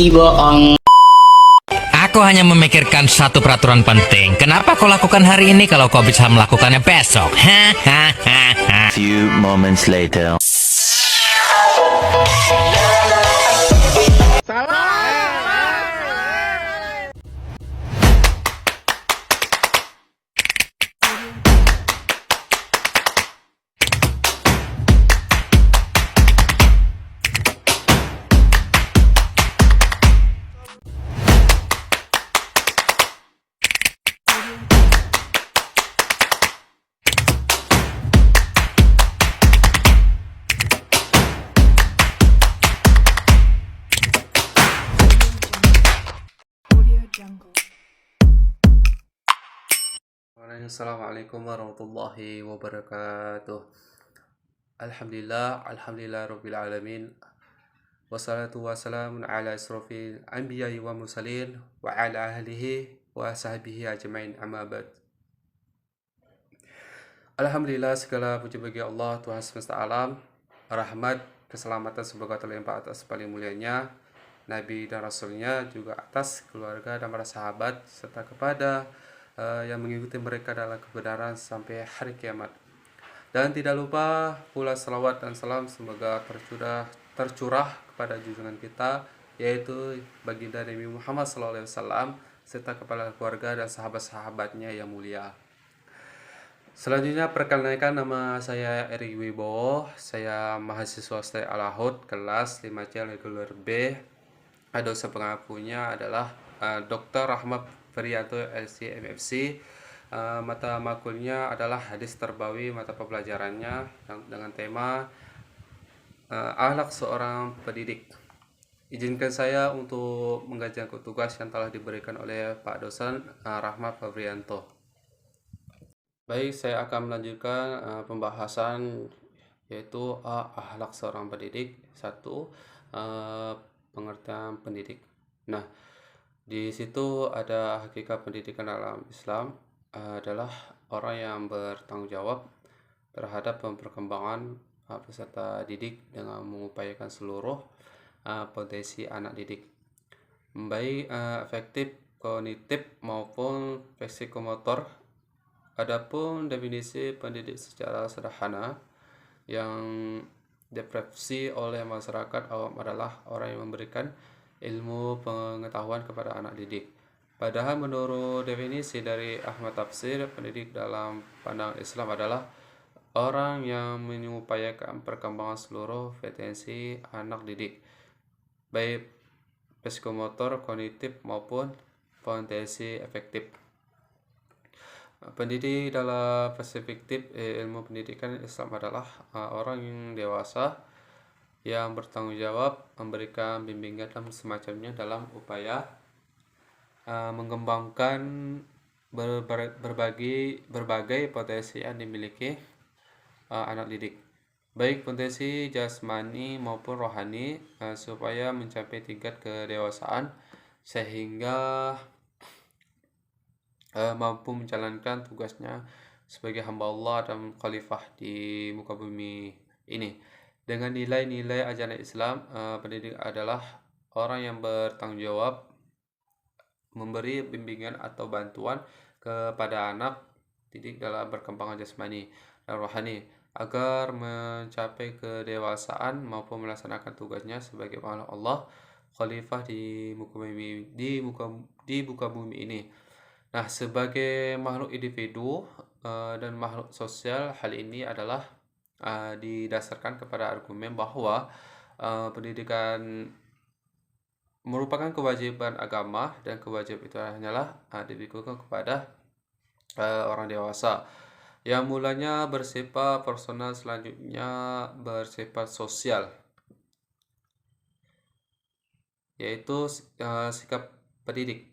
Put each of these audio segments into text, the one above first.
bohong. Aku hanya memikirkan satu peraturan penting. Kenapa kau lakukan hari ini kalau kau bisa melakukannya besok? Hahaha. Few moments later. Assalamualaikum warahmatullahi wabarakatuh. Alhamdulillah rabbil alamin. Wassalatu wassalamu ala asrofil anbiya'i wa mursalin wa ala ahlihi wa sahbihi ajmain, amma ba'd. Alhamdulillah, segala puji bagi Allah Tuhan semesta alam. Rahmat, keselamatan semoga terlimpah atas paling mulianya Nabi dan Rasulnya, juga atas keluarga dan para sahabat, serta kepada yang mengikuti mereka dalam kebenaran sampai hari kiamat. Dan tidak lupa pula salawat dan salam semoga tercurah kepada junjungan kita, yaitu baginda Nabi Muhammad SAW, serta kepada keluarga dan sahabat-sahabatnya yang mulia. Selanjutnya, perkenalkan, nama saya Eri Wibowo. Saya mahasiswa STI Al-Ahud kelas 5C reguler B. Dosen pengakunya adalah Dr. Rahmat Ferianto LC MFC. Mata makulnya adalah hadis terbawi, mata pembelajarannya dengan tema akhlak seorang pendidik. Izinkan saya untuk mengajarkan tugas yang telah diberikan oleh Pak Dosen Rahmat Ferianto. Baik, saya akan melanjutkan pembahasan, yaitu akhlak seorang pendidik. Satu, pengertian pendidik. Nah, di situ ada hakikat pendidikan dalam Islam adalah orang yang bertanggung jawab terhadap perkembangan peserta didik dengan mengupayakan seluruh potensi anak didik, baik efektif kognitif maupun psikomotor. Adapun definisi pendidik secara sederhana yang dipersepsi oleh masyarakat awam adalah orang yang memberikan ilmu pengetahuan kepada anak didik. Padahal menurut definisi dari Ahmad Tafsir, pendidik dalam pandangan Islam adalah orang yang mengupayakan perkembangan seluruh potensi anak didik, baik psikomotor, kognitif maupun potensi efektif. Pendidik dalam perspektif ilmu pendidikan Islam adalah orang yang dewasa yang bertanggung jawab memberikan bimbingan dan semacamnya dalam upaya mengembangkan berbagai potensi yang dimiliki anak didik, baik potensi jasmani maupun rohani, supaya mencapai tingkat kedewasaan sehingga mampu menjalankan tugasnya sebagai hamba Allah dan khalifah di muka bumi ini. Dengan nilai-nilai ajaran Islam, pendidik adalah orang yang bertanggung jawab memberi bimbingan atau bantuan kepada anak didik dalam perkembangan jasmani dan rohani agar mencapai kedewasaan maupun melaksanakan tugasnya sebagai makhluk Allah, khalifah di muka bumi ini. Nah, sebagai makhluk individu dan makhluk sosial, hal ini adalah didasarkan kepada argumen bahwa pendidikan merupakan kewajiban agama, dan kewajiban itu hanyalah diberikan kepada orang dewasa, yang mulanya bersifat personal, selanjutnya bersifat sosial, yaitu sikap pendidik.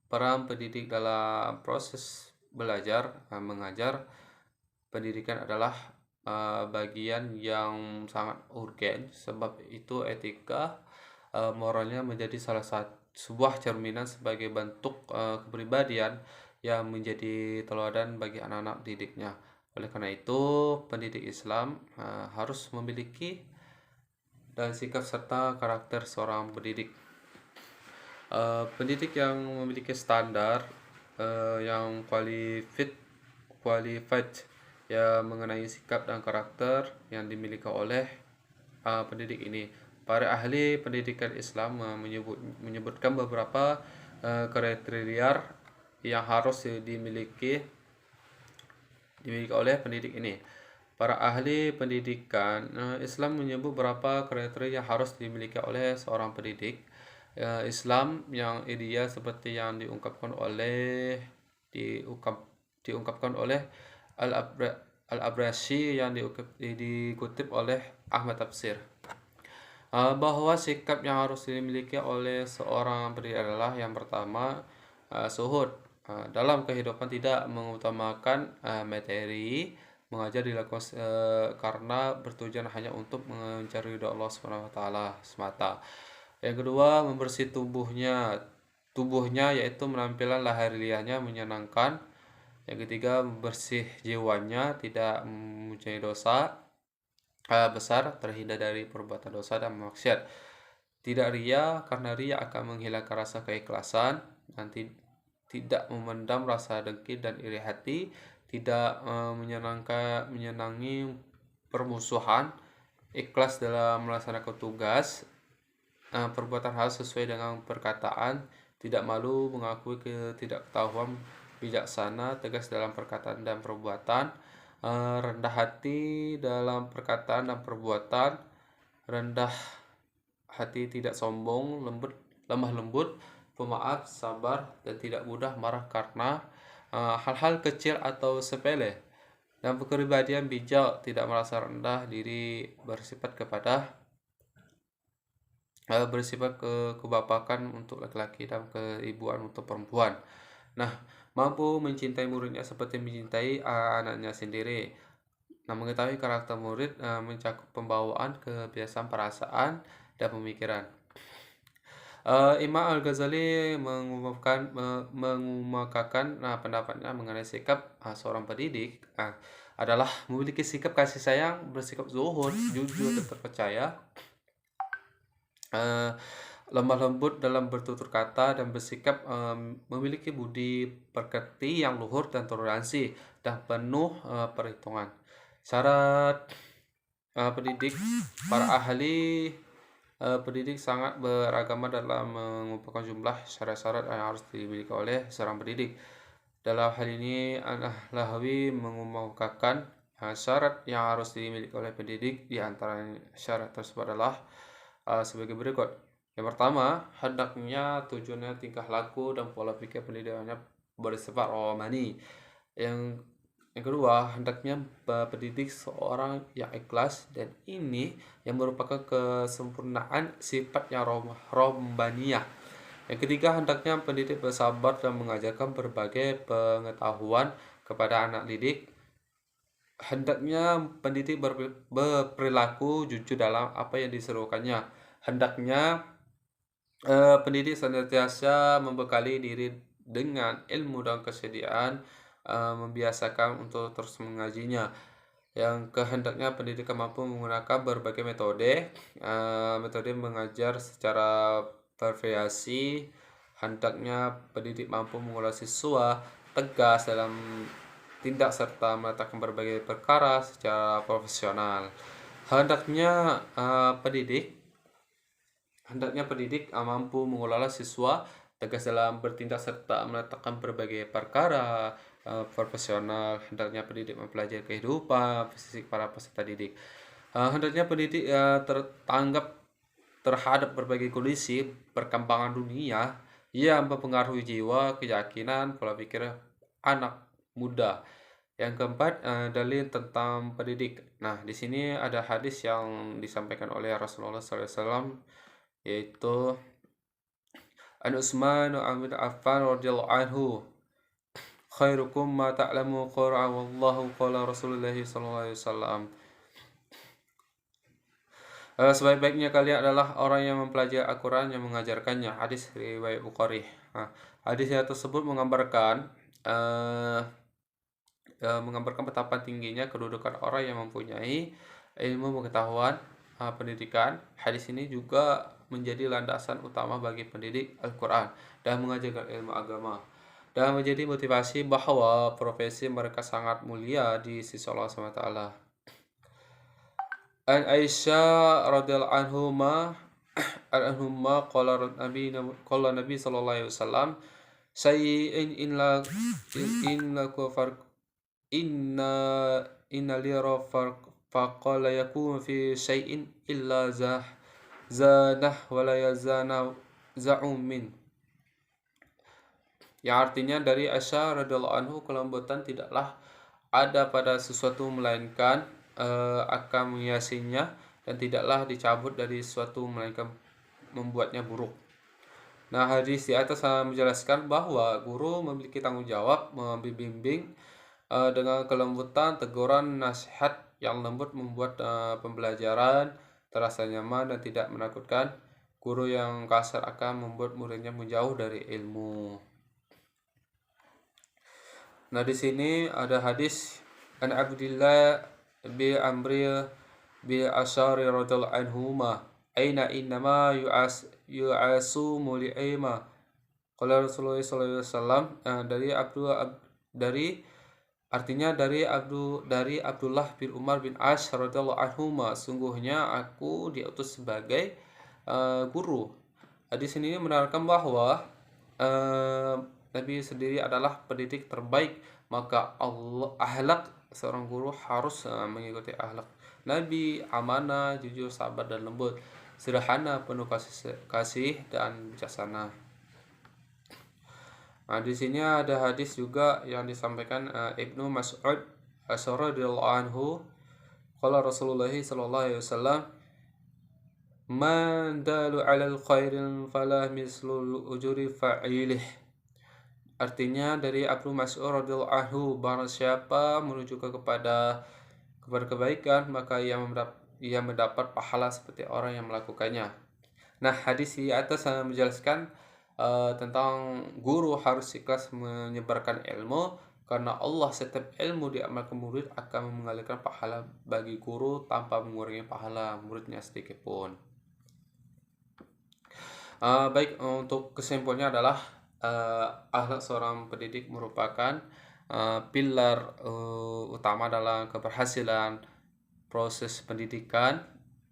Peran pendidik dalam proses belajar mengajar pendidikan adalah bagian yang sangat urgen, sebab itu etika moralnya menjadi salah satu sebuah cerminan sebagai bentuk kepribadian yang menjadi teladan bagi anak-anak didiknya. Oleh karena itu, pendidik Islam harus memiliki dan sikap serta karakter seorang pendidik. Pendidik yang memiliki standar yang qualified ya mengenai sikap dan karakter yang dimiliki oleh pendidik ini. Para ahli pendidikan Islam menyebutkan beberapa kriteria yang harus dimiliki oleh pendidik ini. Para ahli pendidikan Islam menyebut beberapa kriteria yang harus dimiliki oleh seorang pendidik Islam yang ideal seperti yang diungkapkan oleh Al-Abrashi yang dikutip oleh Ahmad Tafsir. Bahwa sikap yang harus dimiliki oleh seorang pendidik adalah yang pertama, suhud. Dalam kehidupan tidak mengutamakan materi, mengajar dilakukan karena bertujuan hanya untuk mencari ridha Allah Subhanahu wa taala semata. Yang kedua, membersih tubuhnya yaitu penampilan lahiriahnya menyenangkan. Yang ketiga, membersih jiwanya, tidak mempunyai dosa besar, terhindar dari perbuatan dosa dan maksiat. Tidak ria, karena ria akan menghilangkan rasa keikhlasan, nanti tidak memendam rasa dengki dan iri hati, tidak menyenangi permusuhan, ikhlas dalam melaksanakan tugas, perbuatan hal sesuai dengan perkataan, tidak malu mengakui ketidaktahuan, bijaksana, tegas dalam perkataan dan perbuatan, rendah hati dalam perkataan dan perbuatan, rendah hati, tidak sombong, lemah lembut, pemaaf, sabar, dan tidak mudah marah karena hal-hal kecil atau sepele. Dan kepribadian bijak, tidak merasa rendah diri, bersifat kebapakan untuk laki-laki dan keibuan untuk perempuan. Nah, mampu mencintai muridnya seperti mencintai anaknya sendiri. Nah, mengetahui karakter murid mencakup pembawaan, kebiasaan, perasaan, dan pemikiran. Imam Al-Ghazali mengemukakan pendapatnya mengenai sikap seorang pendidik adalah memiliki sikap kasih sayang, bersikap zuhud, jujur, dan terpercaya, lemah lembut dalam bertutur kata, dan bersikap memiliki budi pekerti yang luhur dan toleransi dan penuh perhitungan. Syarat pendidik, para ahli pendidik sangat beragama dalam mengumpulkan jumlah syarat-syarat yang harus dimiliki oleh seorang pendidik. Dalam hal ini, An-Nahlawi mengemukakan syarat yang harus dimiliki oleh pendidik. Di antara syarat tersebut adalah sebagai berikut. Yang pertama, hendaknya tujuannya, tingkah laku, dan pola pikir pendidikannya bersifat rohani. Yang kedua, hendaknya pendidik seorang yang ikhlas, dan ini yang merupakan kesempurnaan sifat yang rombaniyah. Yang ketiga, hendaknya pendidik bersabar dan mengajarkan berbagai pengetahuan kepada anak didik. Hendaknya pendidik berperilaku jujur dalam apa yang diserukannya. Hendaknya pendidik senantiasa membekali diri dengan ilmu dan kesediaan, membiasakan untuk terus mengajinya. Yang kehendaknya pendidikan mampu menggunakan berbagai metode mengajar secara bervariasi. Hendaknya pendidik mampu mengolah siswa, tegas dalam tindak serta meletakkan berbagai perkara secara profesional. Hendaknya pendidik mampu mengelola siswa, tegas dalam bertindak serta meletakkan berbagai perkara profesional. Hendaknya pendidik mempelajari kehidupan fisik para peserta didik. Hendaknya pendidik tertanggap terhadap berbagai kondisi perkembangan dunia yang mempengaruhi jiwa, keyakinan, pola pikir anak muda. Yang keempat, dalil tentang pendidik. Nah, di sini ada hadis yang disampaikan oleh Rasulullah SAW, yaitu An Utsman bin Affan radhiyallahu anhu, khairukum ma ta'lamu qara wallahu qala Rasulullah sallallahu alaihi wasallam. Sebaik-baiknya kalian adalah orang yang mempelajari Al-Quran, yang mengajarkannya. Hadis riwayat Bukhari. Hadis tersebut menggambarkan betapa tingginya kedudukan orang yang mempunyai ilmu pengetahuan pendidikan, hadis ini juga menjadi landasan utama bagi pendidik Al-Quran dan mengajarkan ilmu agama, dan menjadi motivasi bahwa profesi mereka sangat mulia di sisi Allah SWT. An Aisyah radhiyallahu anhuma qala Nabi sallallahu alaihi wasallam, sayyin inna kufar inna lira faqala yakun fi syai'in illa zanah wa la yazana za'um min. Yang artinya dari Aisyah radhiyallahu anhu, kelembutan tidaklah ada pada sesuatu melainkan akan menghiasinya, dan tidaklah dicabut dari sesuatu melainkan membuatnya buruk. Nah, hadis di atas menjelaskan bahwa guru memiliki tanggung jawab membimbing dengan kelembutan, teguran, nasihat yang lembut membuat pembelajaran terasa nyaman dan tidak menakutkan. Guru yang kasar akan membuat muridnya menjauh dari ilmu. Nah, di sini ada hadis an Abdullah bi Amri bi Asyari radhiyallahu anhuma, aina innama yu'asu muli'ima. Qala Rasulullah sallallahu alaihi wasallam, dari Abdullah bin Umar bin As radhiyallahu anhuma, sungguhnya aku diutus sebagai guru. Hadis ini menerangkan bahwa Nabi sendiri adalah pendidik terbaik, maka akhlak seorang guru harus mengikuti akhlak Nabi: amanah, jujur, sabar, dan lembut, sederhana, penuh kasih dan bijaksana. Nah, di sini ada hadis juga yang disampaikan Ibnu Mas'ud radhiyallahu anhu, qala Rasulullah sallallahu alaihi wasallam, man dalu 'alal khairin fala mislul ujuri fa'ilih. Artinya dari Abu Mas'ud radhiyallahu anhu, barang siapa menunjukkan kepada kebaikan, maka ia mendapat pahala seperti orang yang melakukannya. Nah, hadis di atas menjelaskan tentang guru harus ikhlas menyebarkan ilmu, karena Allah setiap ilmu diamalkan murid akan mengalirkan pahala bagi guru tanpa mengurangi pahala muridnya sedikit pun. Baik, untuk kesimpulannya adalah akhlak seorang pendidik merupakan pilar utama dalam keberhasilan proses pendidikan.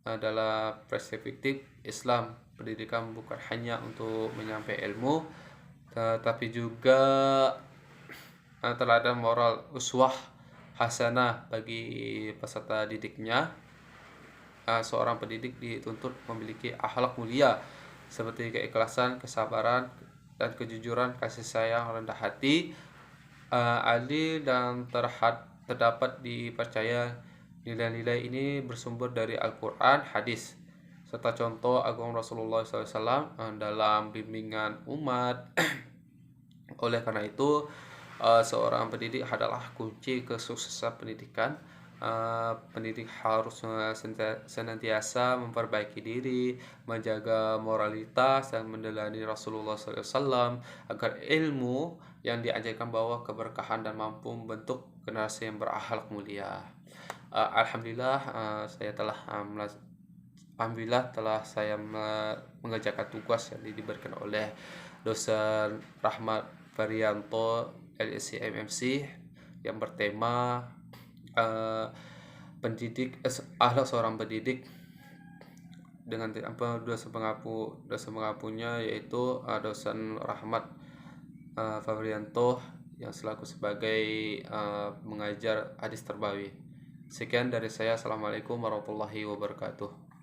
Adalah perspektif Islam, pendidikan bukan hanya untuk menyampaikan ilmu, tetapi juga teladan moral uswah hasanah bagi peserta didiknya. Seorang pendidik dituntut memiliki akhlak mulia seperti keikhlasan, kesabaran, dan kejujuran, kasih sayang, rendah hati, adil, dan terdapat dipercaya. Nilai-nilai ini bersumber dari Al-Quran, hadis, serta contoh agung Rasulullah SAW dalam bimbingan umat. Oleh karena itu, seorang pendidik adalah kunci kesuksesan pendidikan. Pendidik harus senantiasa memperbaiki diri, menjaga moralitas, dan meneladani Rasulullah SAW agar ilmu yang diajarkan bawa keberkahan dan mampu membentuk generasi yang berakhlak mulia. Alhamdulillah, telah saya mengerjakan tugas yang diberikan oleh dosen Rahmat Varianto LSC MMC yang bertema akhlak seorang pendidik, dengan dosen pengapunya yaitu dosen Rahmat Fabrianto yang selaku sebagai mengajar hadis terbawi. Sekian dari saya. Assalamualaikum warahmatullahi wabarakatuh.